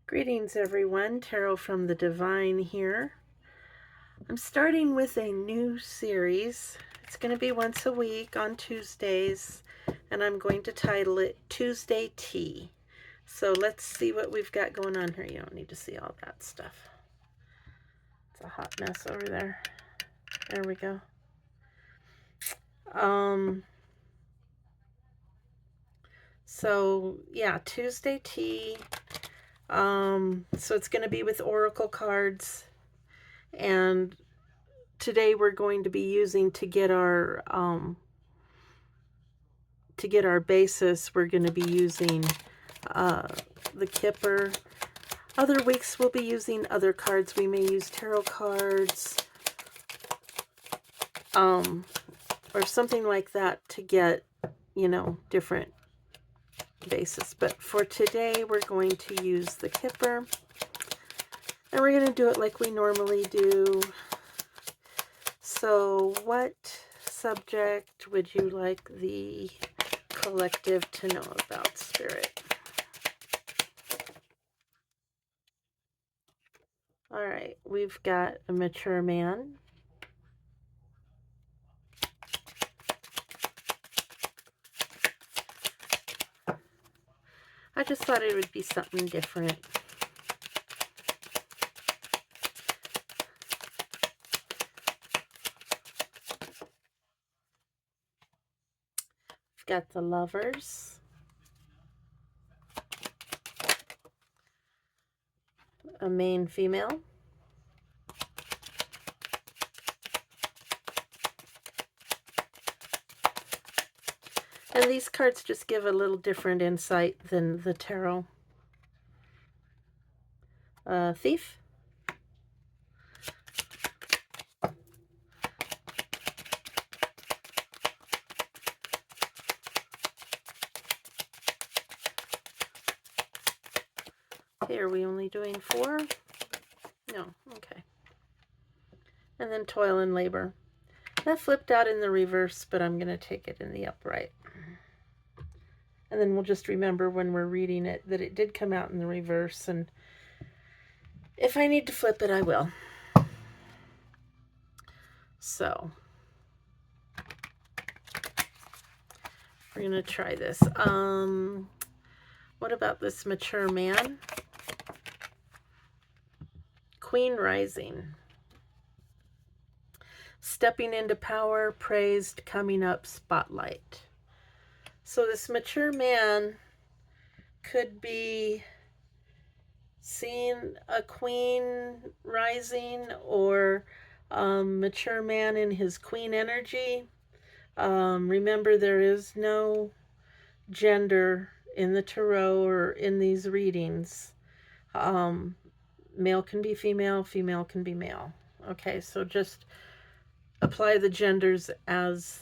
Greetings, everyone. Tarot from the Divine here. I'm starting with a new series. It's going to be once a week on Tuesdays, and I'm going to title it Tuesday Tea. So let's see what we've got going on here. You don't need to see all that stuff. It's a hot mess over there. There we go. So yeah, Tuesday Tea. So it's going to be with oracle cards, and today we're going to be using to get our basis. We're going to be using the Kipper. Other weeks we'll be using other cards. We may use tarot cards or something like that to get, different basis. But for today we're going to use the Kipper, and we're going to do it like we normally do. So what subject would you like the collective to know about, Spirit? All right, we've got a mature man. I just thought it would be something different. We've got the Lovers. A main female. And these cards just give a little different insight than the tarot. Thief. Okay, are we only doing 4? No, okay. And then Toil and Labor. That flipped out in the reverse, but I'm going to take it in the upright. And then we'll just remember when we're reading it that it did come out in the reverse, and if I need to flip it, I will. So we're going to try this. What about this mature man? Queen Rising. Stepping into power, praised, coming up, spotlight. So this mature man could be seeing a queen rising, or mature man in his queen energy. Remember, there is no gender in the tarot or in these readings. Male can be female, female can be male. Okay, so just apply the genders as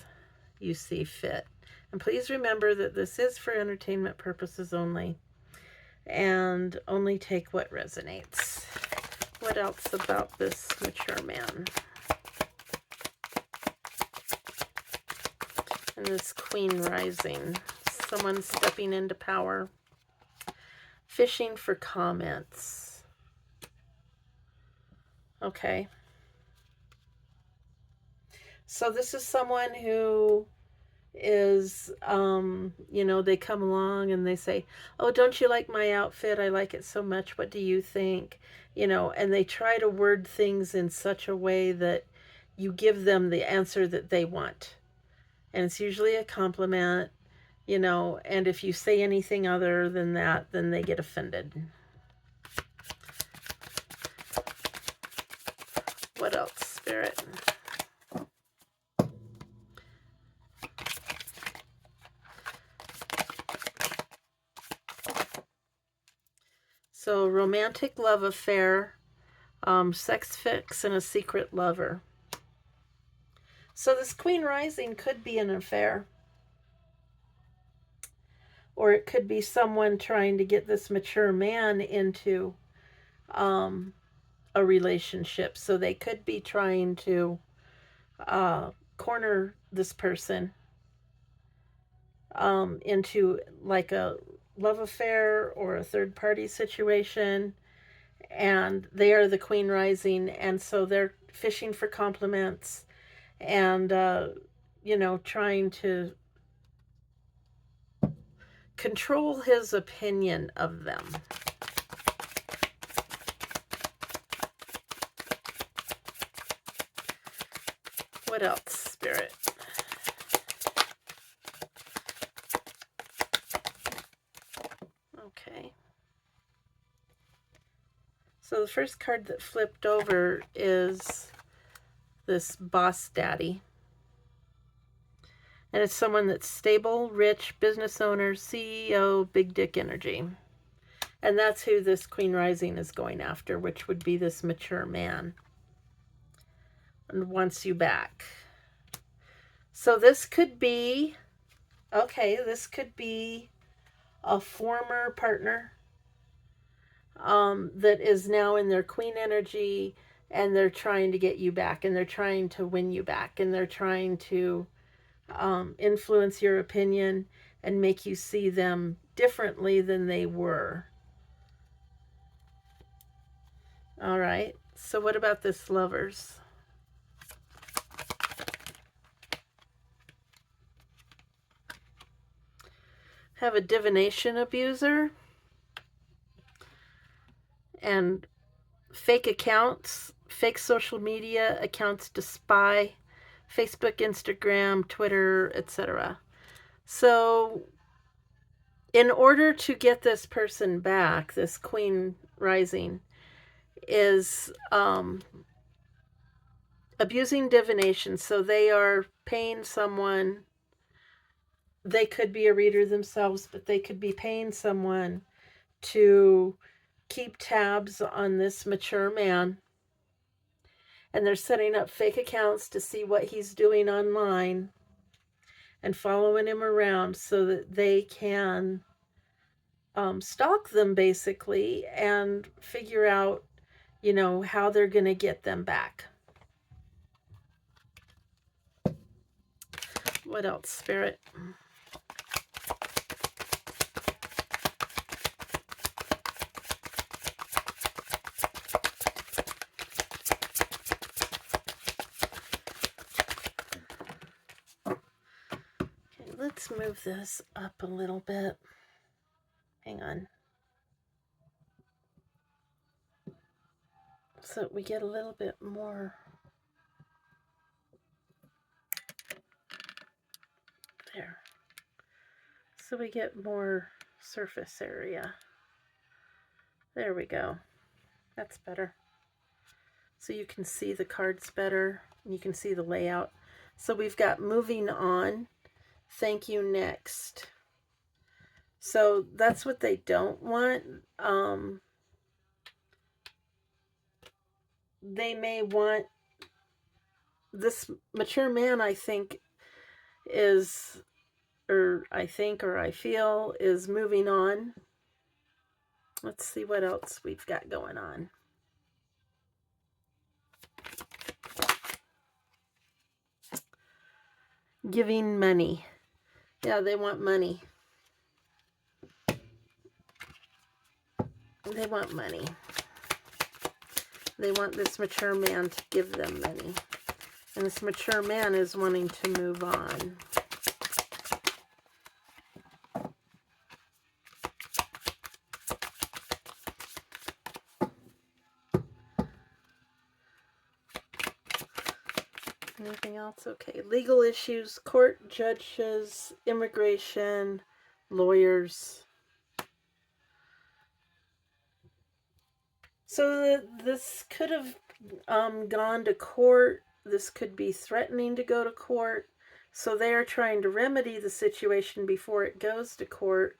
you see fit. And please remember that this is for entertainment purposes only, and only take what resonates. What else about this mature man? And this Queen Rising. Someone stepping into power. Fishing for comments. Okay. So this is someone who is, they come along and they say, oh, don't you like my outfit? I like it so much. What do you think? And they try to word things in such a way that you give them the answer that they want. And it's usually a compliment, and if you say anything other than that, then they get offended. What else, Spirit? So romantic love affair, sex fix, and a secret lover. So this Queen Rising could be an affair. Or it could be someone trying to get this mature man into a relationship. So they could be trying to corner this person into like a love affair or a third party situation, and they are the Queen rising, and so they're fishing for compliments and, trying to control his opinion of them. What else, Spirit? Okay. So the first card that flipped over is this Boss Daddy. And it's someone that's stable, rich, business owner, CEO, big dick energy. And that's who this Queen Rising is going after, which would be this mature man. And wants you back. So this could be, this could be a former partner that is now in their Queen energy, and they're trying to get you back, and they're trying to win you back, and they're trying to influence your opinion and make you see them differently than they were. All right. So what about this Lovers? Have a divination abuser and fake accounts, fake social media accounts to spy, Facebook, Instagram, Twitter, etc. So in order to get this person back, this Queen Rising is abusing divination. So they are paying someone. They could be a reader themselves, but they could be paying someone to keep tabs on this mature man. And they're setting up fake accounts to see what he's doing online and following him around so that they can stalk them, basically, and figure out, how they're going to get them back. What else, Spirit? Okay, let's move this up a little bit. Hang on. So we get a little bit more. There. So we get more surface area. There we go. That's better. So you can see the cards better. You can see the layout. So we've got moving on. Thank you, next. So that's what they don't want. They may want this mature man, I think, is, or I feel is moving on. Let's see what else we've got going on. Giving money. Yeah, they want money. They want money. They want this mature man to give them money. And this mature man is wanting to move on. Anything else? Okay. Legal issues, court, judges, immigration, lawyers. So this could have gone to court. This could be threatening to go to court. So they are trying to remedy the situation before it goes to court,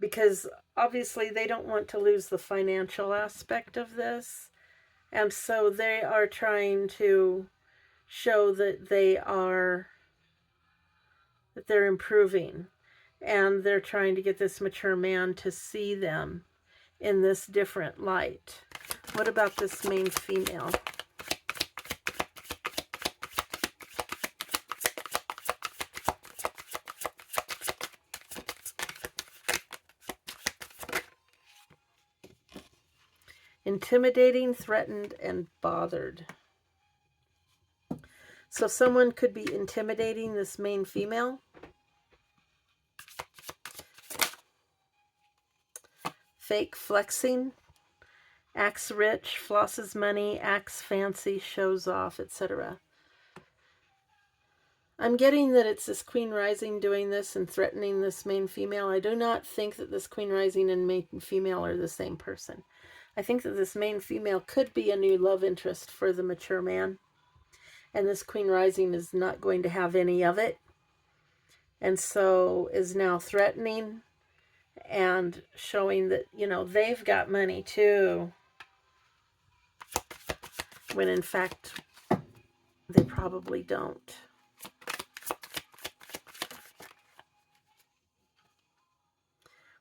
because obviously they don't want to lose the financial aspect of this. And so they are trying to show that they're improving, and they're trying to get this mature man to see them in this different light. What about this main female? intimidating, threatened, and bothered. So someone could be intimidating this main female. Fake flexing, acts rich, flosses money, acts fancy, shows off, etc. I'm getting that it's this Queen Rising doing this and threatening this main female. I do not think that this Queen Rising and main female are the same person. I think that this main female could be a new love interest for the mature man. And this Queen Rising is not going to have any of it. And so is now threatening and showing that, you know, they've got money too. When in fact, they probably don't.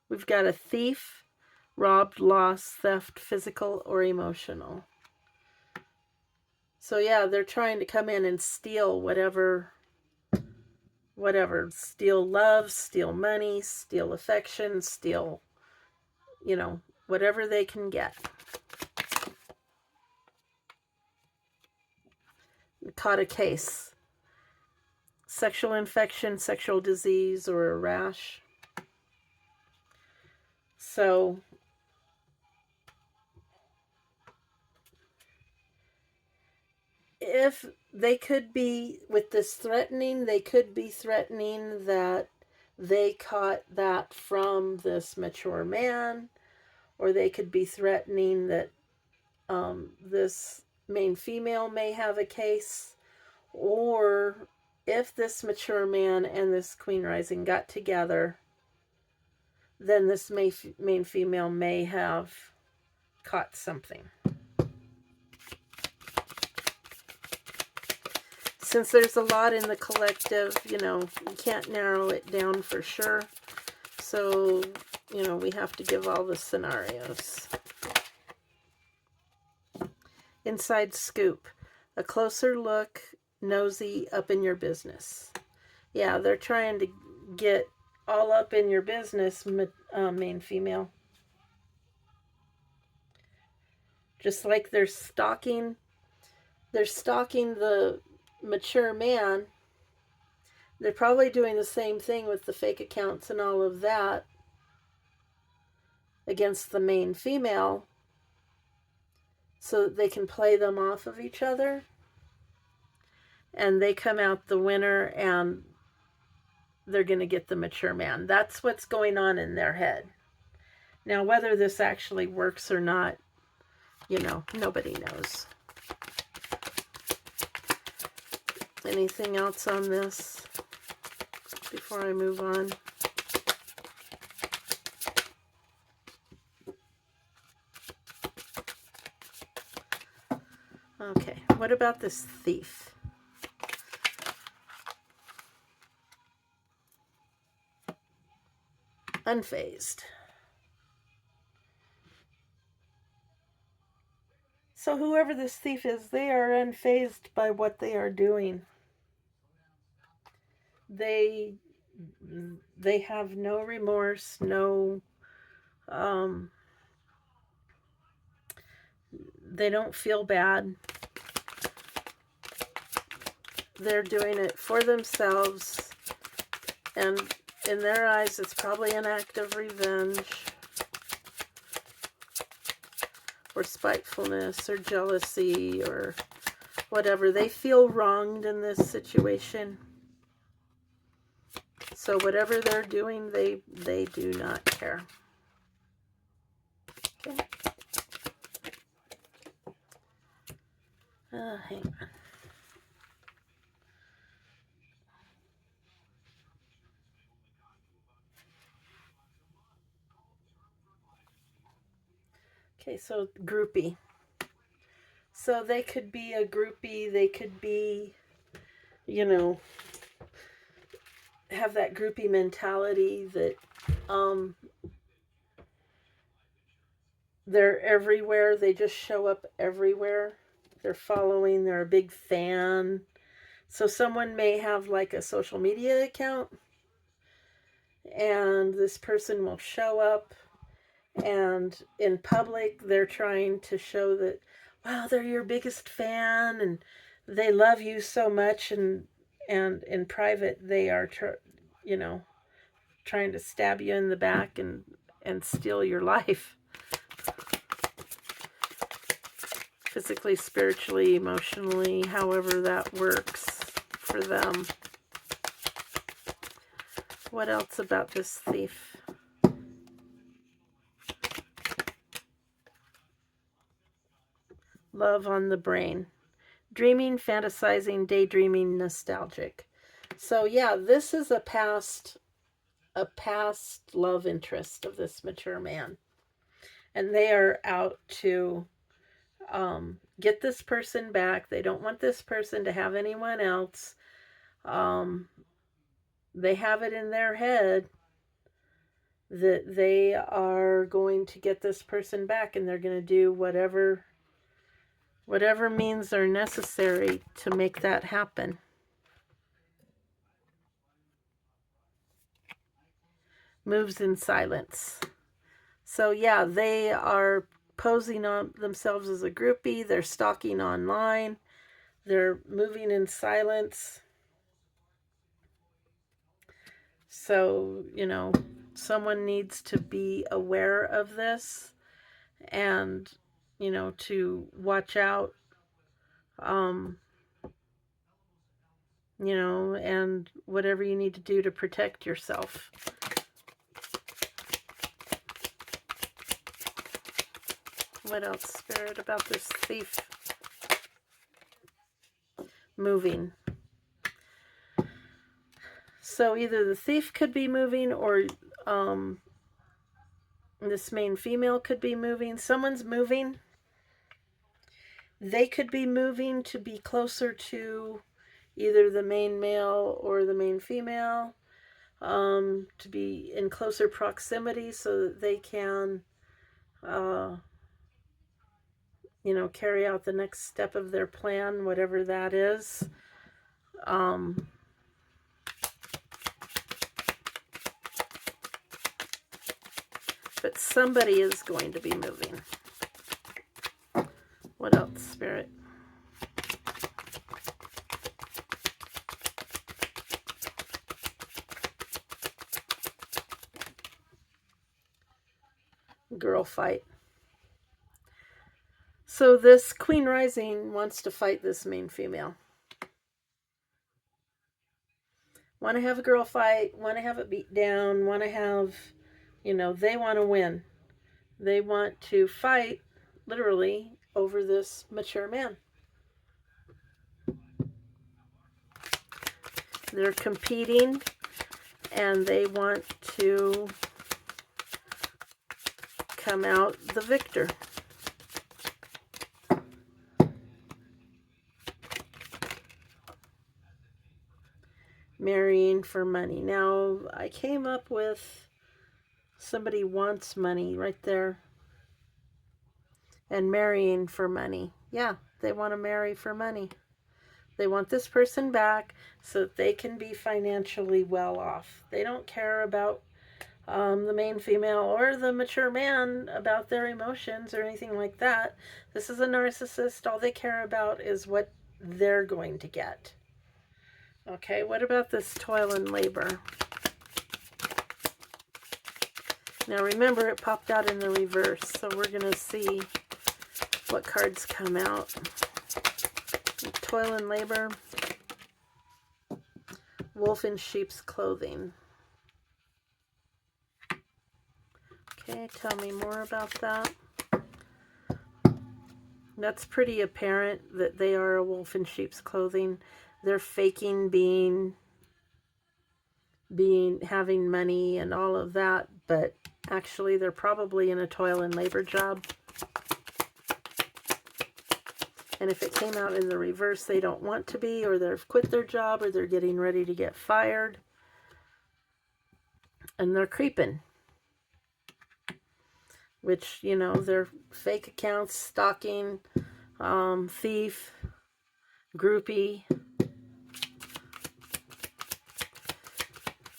We've got a thief, robbed, lost, theft, physical or emotional. So yeah, they're trying to come in and steal whatever, steal love, steal money, steal affection, steal, you know, whatever they can get. Caught a case. Sexual infection, sexual disease, or a rash. So if they could be, with this threatening, they could be threatening that they caught that from this mature man, or they could be threatening that this main female may have a case, or if this mature man and this Queen Rising got together, then this main female may have caught something. Since there's a lot in the collective, you know, you can't narrow it down for sure. So, you know, we have to give all the scenarios. Inside scoop. A closer look, nosy, up in your business. Yeah, they're trying to get all up in your business, main female. Just like they're stalking the mature man. They're probably doing the same thing with the fake accounts and all of that against the main female, so that they can play them off of each other, and they come out the winner and they're going to get the mature man. That's what's going on in their head. Now, whether this actually works or not, you know, nobody knows. Anything else on this before I move on? Okay, what about this thief? Unfazed. So whoever this thief is, they are unfazed by what they are doing. They have no remorse, no, they don't feel bad. They're doing it for themselves, and in their eyes, it's probably an act of revenge, or spitefulness, or jealousy, or whatever. They feel wronged in this situation. So whatever they're doing, they do not care. Okay. Hang on. Okay, so groupie. So they could be a groupie, they could be, you know, have that groupie mentality that they're everywhere, they just show up everywhere. They're following, they're a big fan. So someone may have like a social media account, and this person will show up And in public, they're trying to show that, wow, they're your biggest fan and they love you so much. And in private, they are, you know, trying to stab you in the back and steal your life. Physically, spiritually, emotionally, however that works for them. What else about this thief? Love on the brain. Dreaming, fantasizing, daydreaming, nostalgic. So yeah, this is a past love interest of this mature man. And they are out to get this person back. They don't want this person to have anyone else. They have it in their head that they are going to get this person back, and they're going to do whatever means are necessary to make that happen. Moves in silence. So yeah, they are posing on themselves as a groupie. They're stalking online. They're moving in silence. So, you know, someone needs to be aware of this and, you know, to watch out, you know, and whatever you need to do to protect yourself. What else, Spirit, about this thief? Moving. So either the thief could be moving, or this main female could be moving. Someone's moving. They could be moving to be closer to either the main male or the main female, to be in closer proximity so that they can, you know, carry out the next step of their plan, whatever that is. But somebody is going to be moving. What else, Spirit? Girl fight. So this Queen Rising wants to fight this main female. Want to have a girl fight, want to have it beat down, want to have, you know, they want to win. They want to fight, literally, over this mature man. They're competing, and they want to come out the victor. Marrying for money. Now, I came up with somebody wants money right there. And marrying for money. Yeah, they want to marry for money. They want this person back so that they can be financially well off. They don't care about the main female or the mature man, about their emotions or anything like that. This is a narcissist. All they care about is what they're going to get. Okay, what about this toil and labor? Now remember, it popped out in the reverse, so we're going to see what cards come out. Toil and labor. Wolf in sheep's clothing. Okay, tell me more about that. That's pretty apparent that they are a wolf in sheep's clothing. They're faking having money and all of that, but actually they're probably in a toil and labor job. And if it came out in the reverse, they don't want to be, or they've quit their job, or they're getting ready to get fired. And they're creeping. Which, you know, they're fake accounts, stalking, thief, groupie.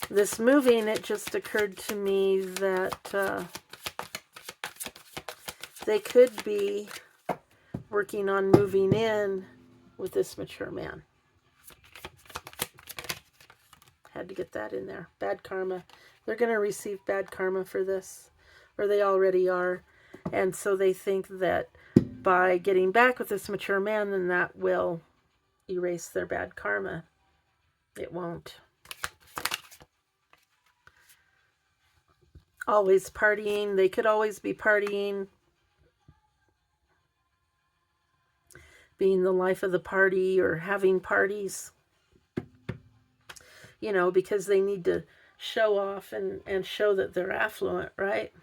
This moving, it just occurred to me that they could be working on moving in with this mature man. Had to get that in there. Bad karma. They're going to receive bad karma for this, or they already are. And so they think that by getting back with this mature man, then that will erase their bad karma. It won't. Always partying. They could always be partying, being the life of the party or having parties, you know, because they need to show off and show that they're affluent, right?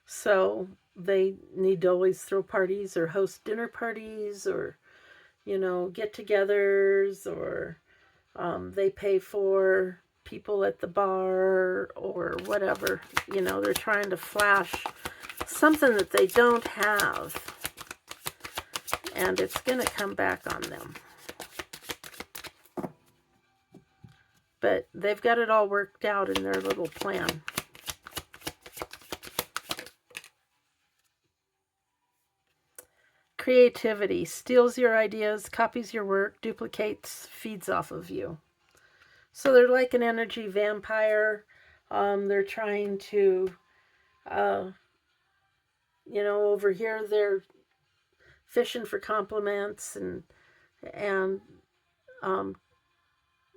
So they need to always throw parties or host dinner parties or, you know, get-togethers, or they pay for people at the bar or whatever. You know, they're trying to flash something that they don't have, and it's going to come back on them. But they've got it all worked out in their little plan. Creativity steals your ideas, copies your work, duplicates, feeds off of you. So they're like an energy vampire. They're trying to, you know, over here they're fishing for compliments and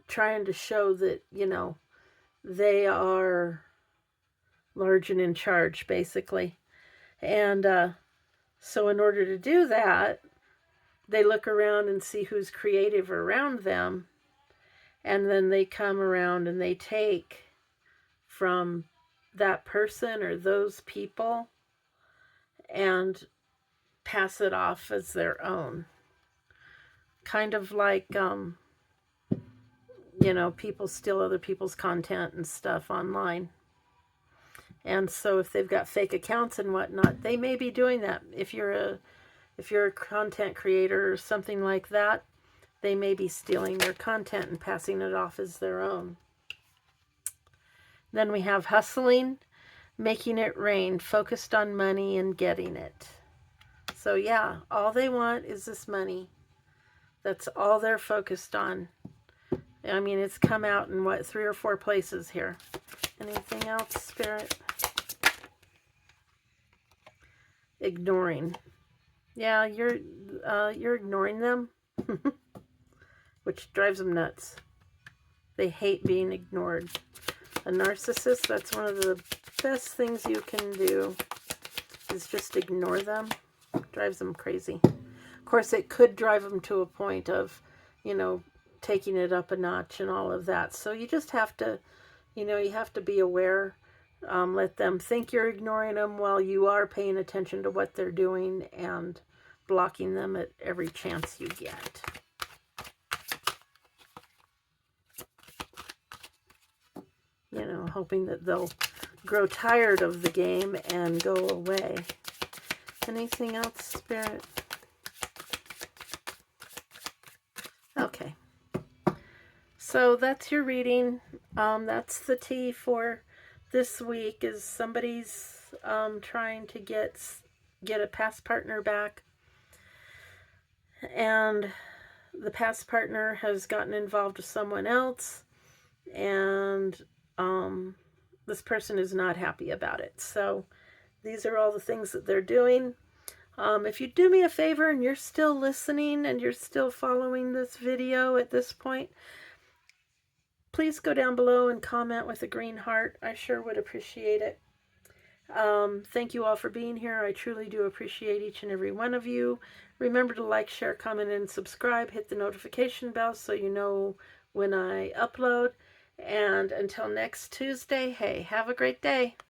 trying to show that, you know, they are large and in charge, basically. And so in order to do that, they look around and see who's creative around them, and then they come around and they take from that person or those people and pass it off as their own. Kind of like, you know, people steal other people's content and stuff online. And so if they've got fake accounts and whatnot, they may be doing that. If you're a content creator or something like that, they may be stealing their content and passing it off as their own. Then we have hustling, making it rain, focused on money and getting it. So yeah, all they want is this money. That's all they're focused on. I mean, it's come out in, what, 3 or 4 places here. Anything else, Spirit? Ignoring. Yeah, you're ignoring them, which drives them nuts. They hate being ignored. A narcissist, that's one of the best things you can do, is just ignore them. Drives them crazy. Of course, it could drive them to a point of, you know, taking it up a notch and all of that. So you just have to, you know, you have to be aware. Let them think you're ignoring them while you are paying attention to what they're doing and blocking them at every chance you get. You know, hoping that they'll grow tired of the game and go away. Anything else, Spirit? Okay. So that's your reading. That's the tea for this week. Is somebody's trying to get a past partner back, and the past partner has gotten involved with someone else, and this person is not happy about it. So these are all the things that they're doing. If you do me a favor and you're still listening and you're still following this video at this point, please go down below and comment with a green heart. I sure would appreciate it. Thank you all for being here. I truly do appreciate each and every one of you. Remember to like, share, comment, and subscribe. Hit the notification bell so you know when I upload. And until next Tuesday, hey, have a great day.